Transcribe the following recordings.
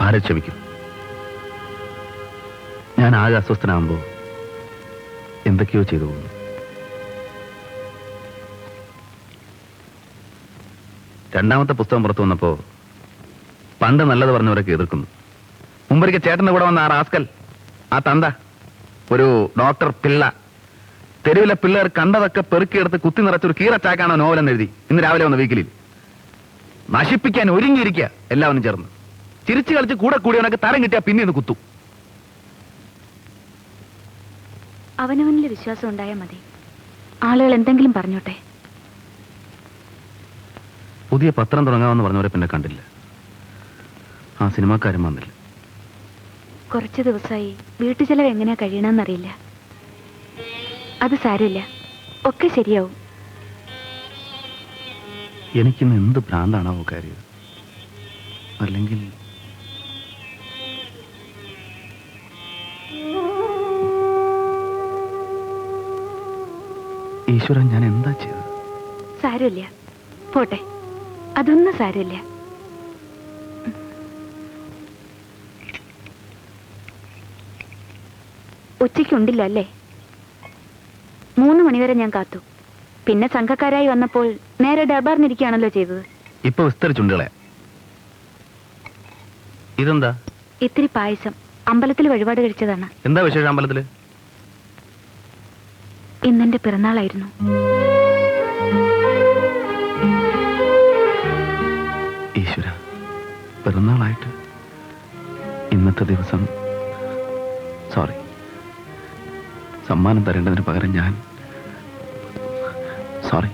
ഭാരത് ക്ഷമിക്കും. ഞാൻ ആകെ അസ്വസ്ഥനാകുമ്പോൾ എന്തൊക്കെയോ ചെയ്തു പോകുന്നു. രണ്ടാമത്തെ പുസ്തകം പുറത്തു വന്നപ്പോൾ പണ്ട് നല്ലത് പറഞ്ഞവരൊക്കെ എതിർക്കുന്നു. മുമ്പൊരിക്കൽ ചേട്ടൻ്റെ കൂടെ വന്ന ആ റാസ്കൽ, ആ തന്ത, ഒരു ഡോക്ടർ പിള്ള, തെരുവിലെ പിള്ളേർ കണ്ടതൊക്കെ പെറുക്കിയെടുത്ത് കുത്തി നിറച്ചൊരു കീറച്ചാക്കാണോ നോവലെന്ന് എഴുതി ഇന്ന് രാവിലെ വന്ന വീക്കിലിൽ. നശിപ്പിക്കാൻ ഒരുങ്ങിയിരിക്കുക എല്ലാവരും ചേർന്ന്. ചിരിച്ചു കളിച്ച് കൂടെ കൂടിയവനൊക്കെ തരം കിട്ടിയാൽ പിന്നെ ഇന്ന് കുത്തും. അവനവനിൽ വിശ്വാസം ഉണ്ടായാൽ മതി. ആളുകൾ എന്തെങ്കിലും പറഞ്ഞോട്ടെ. പുതിയ പത്രം തുടങ്ങാമെന്ന് പറഞ്ഞവരെ പിന്നെ കണ്ടില്ല. ആ സിനിമാക്കാരും വന്നില്ല. കുറച്ച് ദിവസമായി വീട്ടു ചെലവ് എങ്ങനെയാ കഴിയണമെന്നറിയില്ല. അത് സാരമില്ല, ഒക്കെ ശരിയാവും. എനിക്കിന്ന് എന്ത് ഭ്രാന്താണാവോ കാര്യം. അല്ലെങ്കിൽ ഈശ്വരൻ, ഞാൻ എന്താ ചെയ്തത്? സാരമില്ല, പോട്ടെ. അതൊന്നും സാരമില്ല. ഉച്ചയ്ക്കുണ്ടില്ല അല്ലേ? 3 മണിവരെ ഞാൻ കാത്തു. പിന്നെ സംഘക്കാരായി വന്നപ്പോൾ നേരെ ഡർബാറിനിരിക്കുകയാണല്ലോ ചെയ്തത്. ഇപ്പൊ വിസ്തരിച്ചുണ്ടല്ലേ? ഇതെന്താ? ഇത്തിരി പായസം. അമ്പലത്തിൽ വഴിപാട് കഴിച്ചതാണ്. എന്താ വിശേഷം അമ്പലത്തില്? ഇന്നെന്റെ പിറന്നാളായിരുന്നു. ഈശ്വര, പിറന്നാളായിട്ട് ഇന്നത്തെ ദിവസം. സോറി. സമ്മാനം തരേണ്ടതിന് പകരം ഞാൻ സോറി.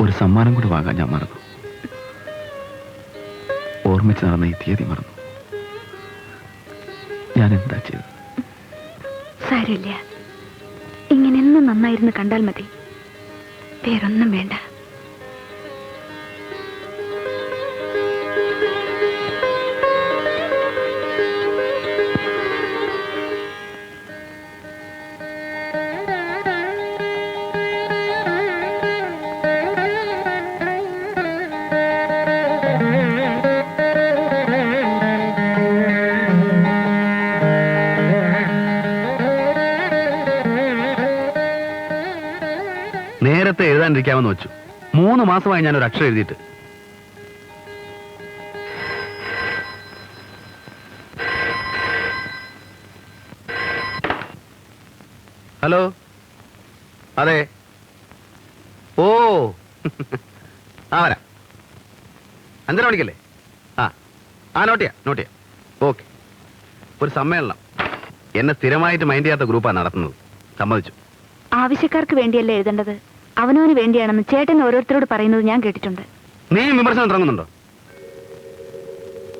ഒരു സമ്മാനം കൂടി വാങ്ങാൻ ഞാൻ മറന്നു. ഓർമ്മിച്ച് നടന്ന ഈ തീയതി മറന്നു. ഞാൻ എന്താ ചെയ്തത്? സാരമില്ല, ഇങ്ങനെയൊന്നും നന്നായിരുന്നു കണ്ടാൽ മതി. വേറൊന്നും വേണ്ട. നേരത്തെ എഴുതാണ്ടിരിക്കാമെന്ന് വെച്ചു. 3 മാസമായി ഞാനൊരു അക്ഷരം എഴുതിയിട്ട്. ഹലോ, അതെ. ഓ ആ വരാം. 5:30 മണിക്കല്ലേ? ആ നോട്ട് ചെയ്യാം. ഓക്കെ. ഒരു സമ്മേളനം എന്നെ സ്ഥിരമായിട്ട് മൈൻഡ് ചെയ്യാത്ത ഗ്രൂപ്പാണ് നടത്തുന്നത്. സമ്മതിച്ചു. ആവശ്യക്കാർക്ക് വേണ്ടിയല്ലേ എഴുതേണ്ടത്, അവനവന് വേണ്ടിയാണെന്ന് ചേട്ടൻ ഓരോരുത്തരോട് പറയുന്നത് ഞാൻ കേട്ടിട്ടുണ്ട്. നീ വിമർശനം തുടങ്ങുന്നുണ്ടോ?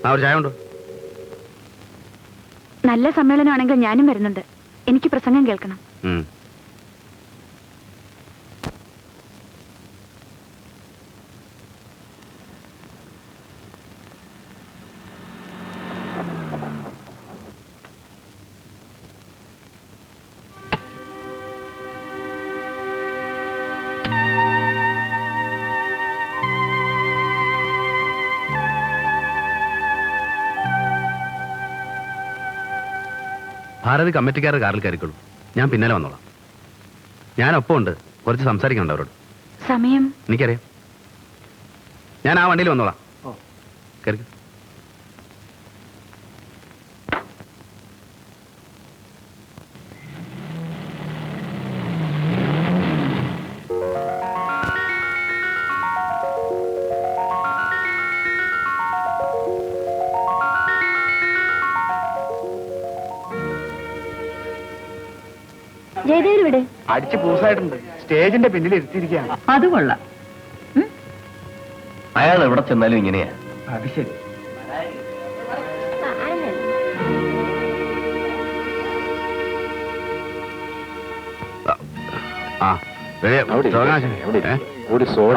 ആ ഒരു ചായ ഉണ്ടോ? നല്ല സമ്മേളനമാണെങ്കിൽ ഞാനും വരുന്നുണ്ട്. എനിക്ക് പ്രസംഗം കേൾക്കണം. ഭാരതി കമ്മിറ്റിക്കാരുടെ കാറിൽ കയറിക്കോളൂ. ഞാൻ പിന്നാലെ വന്നോളാം. ഞാനൊപ്പം ഉണ്ട്. കുറച്ച് സംസാരിക്കണ്ട അവരോട്. സമയം എനിക്കറിയാം. ഞാൻ ആ വണ്ടിയിൽ വന്നോളാം. കയറി. ജയദേവർ വിടെ അടിച്ച് പൂസായിട്ടുണ്ട്. സ്റ്റേജിന്റെ പിന്നിൽ ഇരുത്തിയിരിക്കുകയാണ്. അത് കൊള്ളാം. അയാൾ എവിടെ ചെന്നാലും ഇങ്ങനെയാ. അത് ശരി. ഒരു സോഡ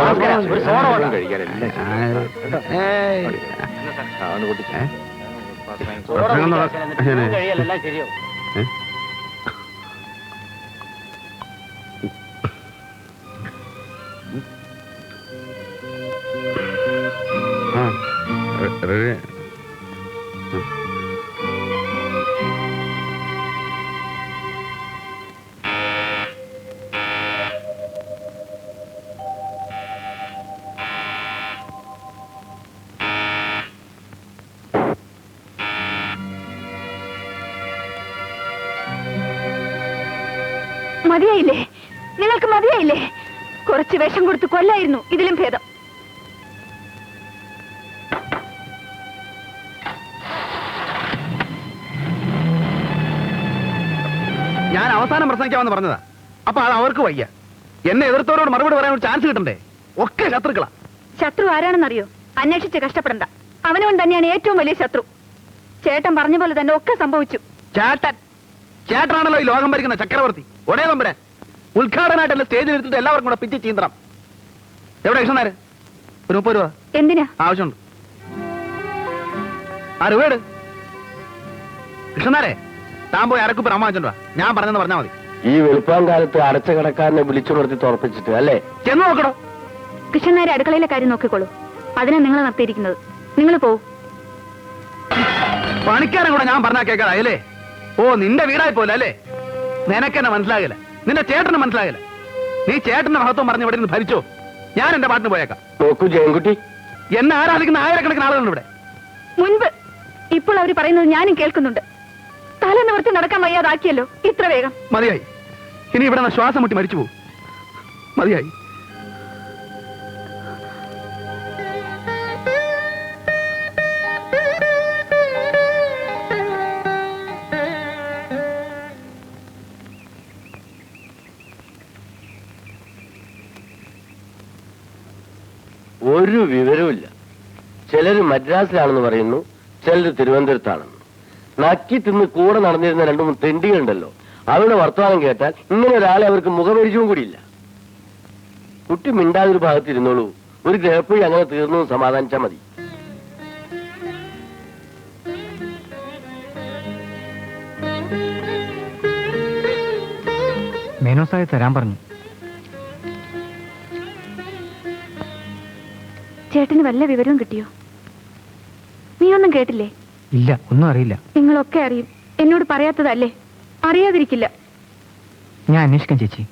മതിയായില്ലേ? നിങ്ങൾക്ക് മതിയായില്ലേ? കുറച്ച് വിഷം കൊടുത്ത് കൊല്ലായിരുന്നു ഇതിലും ഭേദം. ഞാൻ അവസാനം പ്രസംഗിക്കാമെന്ന് പറഞ്ഞതാ. അപ്പൊ അത് അവർക്ക് വയ്യ. എന്നെ എതിർത്തവരോട് മറുപടി പറയാൻ ഒരു ചാൻസ് കിട്ടണ്ടേ? ഒക്കെ ശത്രുക്കളാ. ശത്രു ആരാണെന്നറിയോ? അന്വേഷിച്ച് കഷ്ടപ്പെടണ്ട. അവനവൻ തന്നെയാണ് ഏറ്റവും വലിയ ശത്രു. ചേട്ടൻ പറഞ്ഞ പോലെ തന്നെ ഒക്കെ സംഭവിച്ചു. ചേട്ടനാണല്ലോ ഈ ലോകം ഭരിക്കുന്ന ചക്രവർത്തി. ഒരേ നമ്പരാൻ ഉദ്ഘാടനമായിട്ടല്ല സ്റ്റേജിൽ എടുത്തിട്ട് എല്ലാവർക്കും കൂടെ പിച്ച് ചീന്തണം. എവിടെ കൃഷ്ണനാര്? ഒരു 30 രൂപ എന്തിനാ? ആവശ്യമുണ്ട്. ആ രൂപയുടെ കൃഷ്ണനാരെ താൻ പോയി അരക്കുപ്പ് അമ്മ വെച്ചോണ്ടാ. ഞാൻ പറഞ്ഞെന്ന് പറഞ്ഞാൽ മതി. ഈ വെളുപ്പാൻ കാലത്ത് അടച്ച കടക്കാരനെ വിളിച്ചുണർത്തി തുറപ്പിച്ചിട്ട് അല്ലേ? ചെന്ന് നോക്കണോ? കൃഷ്ണനാരെ അടുക്കളയിലെ കാര്യം നോക്കിക്കോളൂ. അതിനാ നിങ്ങളെ നിർത്തിയിരിക്കുന്നത്. നിങ്ങൾ പോവൂ. പണിക്കാരൻ കൂടെ ഞാൻ പറഞ്ഞാ കേൾക്കാതായല്ലേ? ഓ, നിന്റെ വീടായി പോലെ അല്ലേ? നിനക്കെന്നെ മനസ്സിലാകില്ല, നിന്റെ ചേട്ടന് മനസ്സിലാകില്ല. നീ ചേട്ടന്റെ മഹത്വം പറഞ്ഞ് ഇവിടെ നിന്ന് ഭരിച്ചോ. ഞാൻ എന്റെ പാട്ടിന് പോയേക്കാം. നോക്കൂ ജയൻകുട്ടി, എന്നെ ആരാധിക്കുന്ന ആയിരക്കണക്കിന് ആളുകളുണ്ട് ഇവിടെ. മുൻപ് ഇപ്പോൾ അവർ പറയുന്നത് ഞാനും കേൾക്കുന്നുണ്ട്. തല നിവർത്തി നടക്കാൻ വയ്യാതാക്കിയല്ലോ ഇത്ര വേഗം. മതിയായി. ഇനി ഇവിടെ നിന്ന് ശ്വാസം മുട്ടി മരിച്ചു പോകും. മതിയായി. ഒരു വിവരവുമില്ല. ചിലര് മദ്രാസിലാണെന്ന് പറയുന്നു, ചിലര് തിരുവനന്തപുരത്താണെന്ന്. നക്കി തിന്ന് കൂടെ നടന്നിരുന്ന 2-3 തെണ്ടികളുണ്ടല്ലോ, അവരുടെ വർത്തമാനം കേട്ടാൽ ഇങ്ങനെ ഒരാളെ അവർക്ക് മുഖപരിചയവും കൂടിയില്ല. കുട്ടി മിണ്ടാതൊരു ഭാഗത്തിരുന്നോളൂ. ഒരു ഗ്രഹപ്പഴി അങ്ങനെ തീർന്നു സമാധാനിച്ചാൽ മതി. മേനോസായി തരാൻ പറഞ്ഞു. ചേട്ടന് വല്ല വിവരവും കിട്ടിയോ? നീ ഒന്നും കേട്ടില്ലേ? ഇല്ല, ഒന്നും അറിയില്ല. നിങ്ങളൊക്കെ അറിയും. എന്നോട് പറയാത്തതല്ലേ? അറിയാതിരിക്കില്ല. ഞാൻ അന്വേഷിക്കാം ചേച്ചി.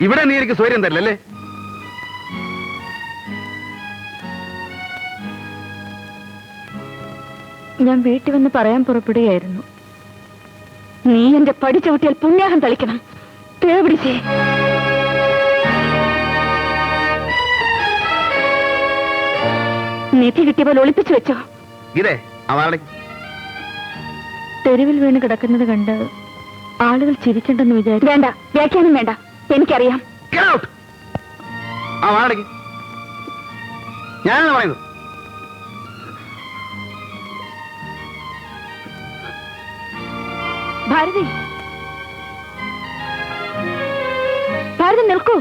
ഇവിടെ നീ എനിക്ക് സ്വൈര്യം തരില്ലല്ലേ? ഞാൻ വീട്ടിൽ വന്ന് പറയാൻ പുറപ്പെടുകയായിരുന്നു. നീ എന്റെ പടി ചവിട്ടിയാൽ പുണ്യാഹം തളിക്കണം. പിടിച്ചേ. നിധി കിട്ടിയ പോലെ ഒളിപ്പിച്ചു വെച്ചോ. ഇതേ അവളെ തെരുവിൽ വീണ് കിടക്കുന്നത് കണ്ട് ആളുകൾ ചിരിക്കണ്ടെന്ന് വിചാരിച്ചു. വേണ്ട, വ്യാഖ്യാനം വേണ്ട. എനിക്കറിയാം. ഞാനാണ് പറയുന്നത്. ഭാരതി, ഭാരതി നിൽക്കൂ.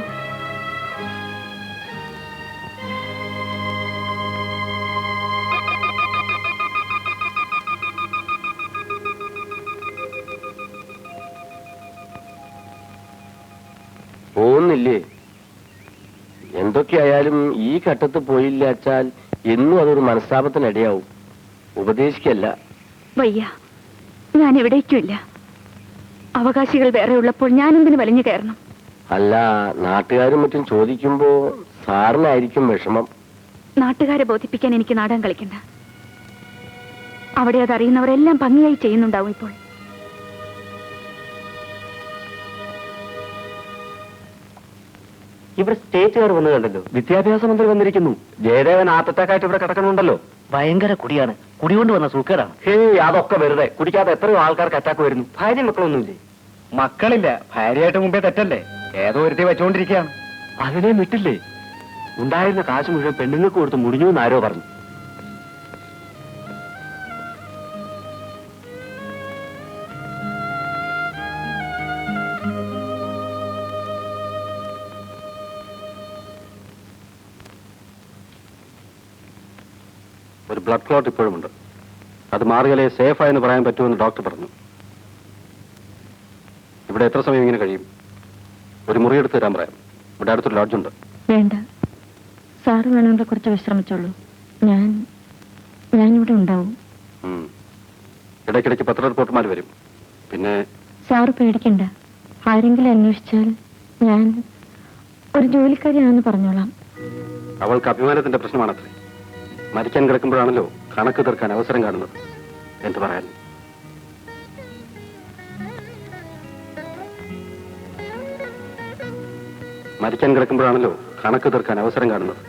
പോകുന്നില്ലേ? എന്തൊക്കെയായാലും ഈ ഘട്ടത്ത് പോയില്ലാച്ചാൽ എന്നും അതൊരു മനസ്താപത്തിനിടയാവും. ഉപദേശിക്കല്ല. വയ്യ, ഞാൻ എവിടേക്കുമില്ല. അവകാശികൾ വേറെ ഉള്ളപ്പോൾ ഞാനെന്തിനു വലിഞ്ഞു കയറണം? അല്ല, നാട്ടുകാരും മറ്റും ചോദിക്കുമ്പോ സാറിനായിരിക്കും വിഷമം. നാട്ടുകാരെ ബോധിപ്പിക്കാൻ എനിക്ക് നാടകം കളിക്കണ്ട. അവിടെ അതറിയുന്നവരെല്ലാം ഭംഗിയായി ചെയ്യുന്നുണ്ടാവും ഇപ്പോൾ. ഇവിടെ സ്റ്റേറ്റുകാർ വന്നു കണ്ടല്ലോ. വിദ്യാഭ്യാസ മന്ത്രി വന്നിരിക്കുന്നു. ജയദേവൻ ആർട്ട് അറ്റാക്കായിട്ട് ഇവിടെ കിടക്കണുണ്ടല്ലോ. ഭയങ്കര കുടിയാണ്. കുടി കൊണ്ട് വന്ന സൂക്കേടാണ്. ഹേയ്, അതൊക്കെ വെറുതെ. കുടിക്കാതെ എത്രയോ ആൾക്കാർക്ക് അറ്റാക്ക് വരുന്നു. ഭാര്യ മക്കളൊന്നുമില്ലേ? മക്കളില്ല, ഭാര്യയായിട്ട് മുമ്പേ തെറ്റല്ലേ? ഏതോ ഒരുത്തി വെച്ചുകൊണ്ടിരിക്കുകയാണ്. അതിനെ വിട്ടില്ലേ? ഉണ്ടായിരുന്ന കാശ് മുഴുവൻ പെണ്ണുങ്ങൾക്ക് കൊടുത്ത് മുടിഞ്ഞു എന്ന് ആരോ പറഞ്ഞു. ഒരു ബ്ലഡ് ക്ലോട്ട് ഇപ്പോഴുമുണ്ട്. അത് മാറിയാലേ സേഫായെന്ന് പറയാൻ പറ്റുമെന്ന് ഡോക്ടർ പറഞ്ഞു. ഇവിടെ എത്ര സമയം ഇങ്ങനെ കഴിയും? ഒരു മുറി എടുത്ത് തരാൻ പറയാം. ഇവിടെ അടുത്തൊരു ലോഡ്ജുണ്ട്. വേണ്ട, സാറ് വേണമെങ്കിൽ കുറച്ച് വിശ്രമിച്ചോളൂ. ഞാനിവിടെ ഉണ്ടാവും. ഇടയ്ക്കിടയ്ക്ക് പത്ര റിപ്പോർട്ടർമാർ വരും. പിന്നെ സാറ് പേടിക്കണ്ട. ആരെങ്കിലും അന്വേഷിച്ചാൽ ഞാൻ ഒരു ജോലിക്കാരിയാണെന്ന് പറഞ്ഞോളാം. അവൾക്ക് അഭിമാനത്തിന്റെ പ്രശ്നമാണത്രേ. മരിക്കാൻ കിടക്കുമ്പോഴാണല്ലോ കണക്ക് തീർക്കാൻ അവസരം കാണുന്നത്. എന്ത് പറയാൻ? മരിക്കാൻ കിടക്കുമ്പോഴാണല്ലോ കണക്ക് തീർക്കാൻ അവസരം കാണുന്നത്.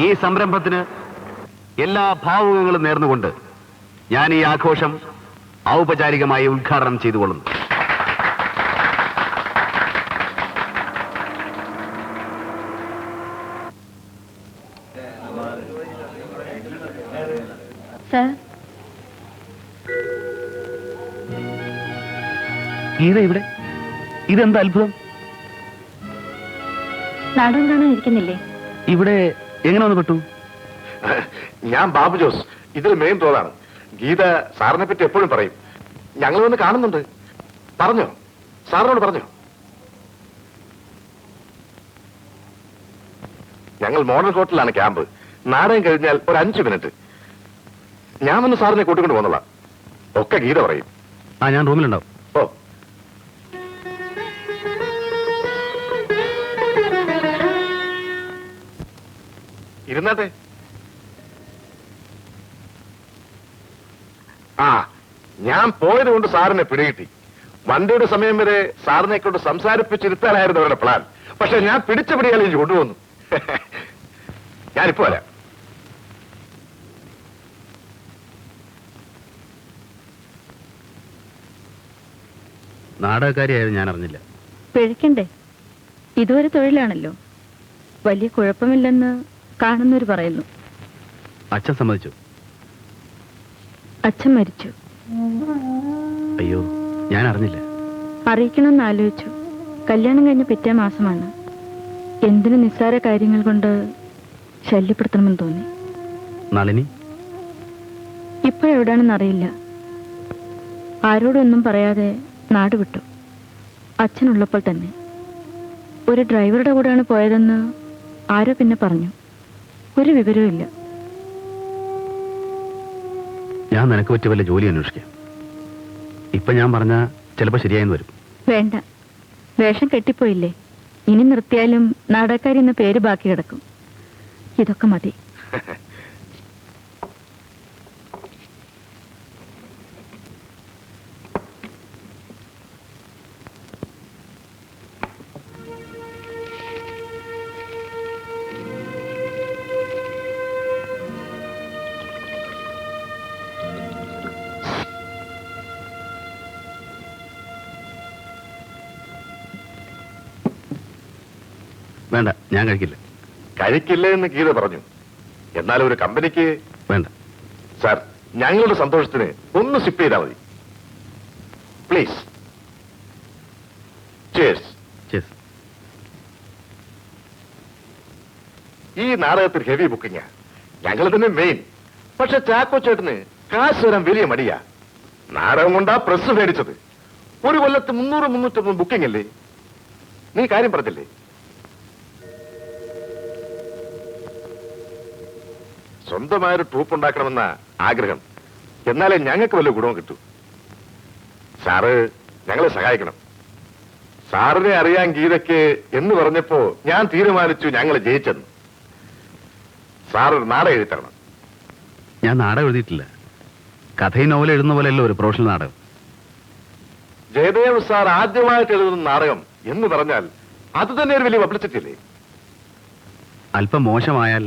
ഈ സംരംഭത്തിന് എല്ലാ ഭാവുകങ്ങളും നേർന്നുകൊണ്ട് ഞാൻ ഈ ആഘോഷം ഔപചാരികമായി ഉദ്ഘാടനം ചെയ്തുകൊള്ളുന്നു. സാർ, ഇവിടെ ഇതെന്താ അത്ഭുതം? നാടകം കാണാൻ ഇരിക്കുന്നില്ലേ? ഇവിടെ എങ്ങനെ ഒന്ന് പെട്ടു? ഞാൻ ബാബു ജോസ്, ഇതിൽ മെയിൻ റോളാണ്. ഗീത സാറിനെ പറ്റി എപ്പോഴും പറയും. ഞങ്ങൾ വന്ന് കാണുന്നുണ്ട്. പറഞ്ഞോ, സാറിനോട് പറഞ്ഞോ? ഞങ്ങൾ മോഡൽ ഹോട്ടലിലാണ് ക്യാമ്പ്. നാടകം കഴിഞ്ഞാൽ ഒരു 5 മിനിറ്റ്. ഞാൻ വന്ന് സാറിനെ കൂട്ടിക്കൊണ്ട് പോന്നോളാം. ഒക്കെ ഗീത പറയും. ഞാൻ റൂമിലുണ്ടാവും. ഓ, ഇരുന്നാട്ടെ. ഞാൻ പോയത് കൊണ്ട് സാറിനെ പിടികിട്ടി. വണ്ടിയുടെ സമയം വരെ സാറിനെ കൊണ്ട് സംസാരിപ്പിച്ചിരുത്താനായിരുന്നു അവരുടെ പ്ലാൻ. പക്ഷെ ഞാൻ പിടിച്ച പിടിയാലും കൊണ്ടുവന്നു. ഞാനിപ്പോ വരാം. നാടകക്കാരിയായത് ഞാൻ അറിഞ്ഞില്ല. പിഴയ്ക്കണ്ടേ? ഇതുവരെ തൊഴിലാണല്ലോ. വലിയ കുഴപ്പമില്ലെന്ന് കാണുന്നവർ പറയുന്നു. അച്ഛൻ സമ്മതിച്ചു? അച്ഛൻ മരിച്ചു. അയ്യോ, ഞാൻ അറിഞ്ഞില്ല. അറിയിക്കണമെന്ന് ആലോചിച്ചു. കല്യാണം കഴിഞ്ഞ പിറ്റേ മാസമാണ്. എന്തിനു നിസ്സാര കാര്യങ്ങൾ കൊണ്ട് ശല്യപ്പെടുത്തണമെന്ന് തോന്നി. നളിനി ഇപ്പൊ എവിടാണെന്ന് അറിയില്ല. ആരോടൊന്നും പറയാതെ നാട് വിട്ടു. അച്ഛനുള്ളപ്പോൾ തന്നെ. ഒരു ഡ്രൈവറുടെ കൂടെയാണ് പോയതെന്ന് ആരോ പിന്നെ പറഞ്ഞു. ഒരു വിവരവും ഇല്ല. ഞാൻ നിനക്ക് പറ്റിയ വല്ല ജോലി അന്വേഷിക്കാം. ഇപ്പൊ ഞാൻ പറഞ്ഞ ചിലപ്പോ ശരിയായെന്ന് വരും. വേണ്ട, വേഷം കെട്ടിപ്പോയില്ലേ. ഇനി നിർത്തിയാലും നാടകക്കാരി എന്ന പേര് ബാക്കി കിടക്കും. ഇതൊക്കെ മതി. വേണ്ട, ഞാൻ കഴിക്കില്ല. കഴിക്കില്ല എന്ന് ഗീത പറഞ്ഞു. എന്നാൽ ഒരു കമ്പനിക്ക് വേണ്ട. സാർ, ഞങ്ങളുടെ സന്തോഷത്തിന് ഒന്ന് സിപ്പ് ചെയ്താൽ മതി പ്ലീസ്. Cheers. Cheers. ഈ നാടകത്തിൽ ഹെവി ബുക്കിംഗാ. ഞങ്ങൾ തന്നെ മെയിൻ. പക്ഷെ ചാക്കോ ചേട്ടന് കാശ് തരാൻ വലിയ മടിയാ. നാടകം കൊണ്ടാ പ്രസ് മേടിച്ചത്. ഒരു കൊല്ലത്ത് 300-350 ബുക്കിംഗ് അല്ലേ? നീ കാര്യം പറഞ്ഞില്ലേ? സ്വന്തമായൊരു ട്രൂപ്പ് ഉണ്ടാക്കണമെന്ന ആഗ്രഹം. എന്നാലേ ഞങ്ങൾക്ക് വല്ല ഗുണവും കിട്ടൂ. സാറ് ഞങ്ങളെ സഹായിക്കണം. സാറിനെ അറിയാൻ ഗീതയ്ക്ക് എന്ന് പറഞ്ഞപ്പോ ഞാൻ തീരുമാനിച്ചു ഞങ്ങൾ ജയിച്ചെന്ന്. സാർ ഒരു നാടകം എഴുതിത്തരണം. ഞാൻ നാടകം എഴുതിയിട്ടില്ല. കഥയും നോവൽ എഴുതുന്ന പോലെയല്ലോ ഒരു പ്രൊഫഷണൽ നാടകം. ജയദേവ് സാർ ആദ്യമായിട്ട് എഴുതുന്ന നാടകം എന്ന് പറഞ്ഞാൽ അത് തന്നെ ഒരു വലിയ പബ്ലിസിറ്റി അല്ലേ? അല്പം മോശമായാൽ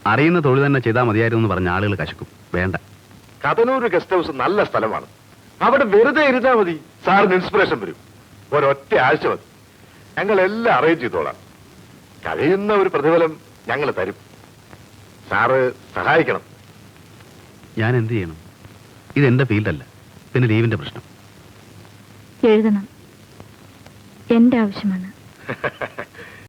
അറിയുന്ന തൊഴിൽ തന്നെ ചെയ്താൽ മതിയായിരുന്നു എന്ന് പറഞ്ഞ ആളുകൾ കശക്കും. വേണ്ട. കഥനൂർ ഗസ്റ്റ് ഹൗസ് നല്ല സ്ഥലമാണ്. അവിടെ വെറുതെ ഇരുന്നാ മതി, സാറിന് ഇൻസ്പിറേഷൻ വരും. ഒരൊറ്റ ആഴ്ച മതി, ഞങ്ങൾ എല്ലാം അറേഞ്ച് ചെയ്തോളാം. കഴിയുന്ന ഒരു പ്രതിഫലം ഞങ്ങൾ തരും. സാറ് സഹായിക്കണം. ഞാൻ എന്ത് ചെയ്യണം? ഇതെന്റെ ഫീൽഡല്ല. പിന്നെ ലീവിന്റെ പ്രശ്നം. എഴുതണം. എന്റെ ആവശ്യമാണ്.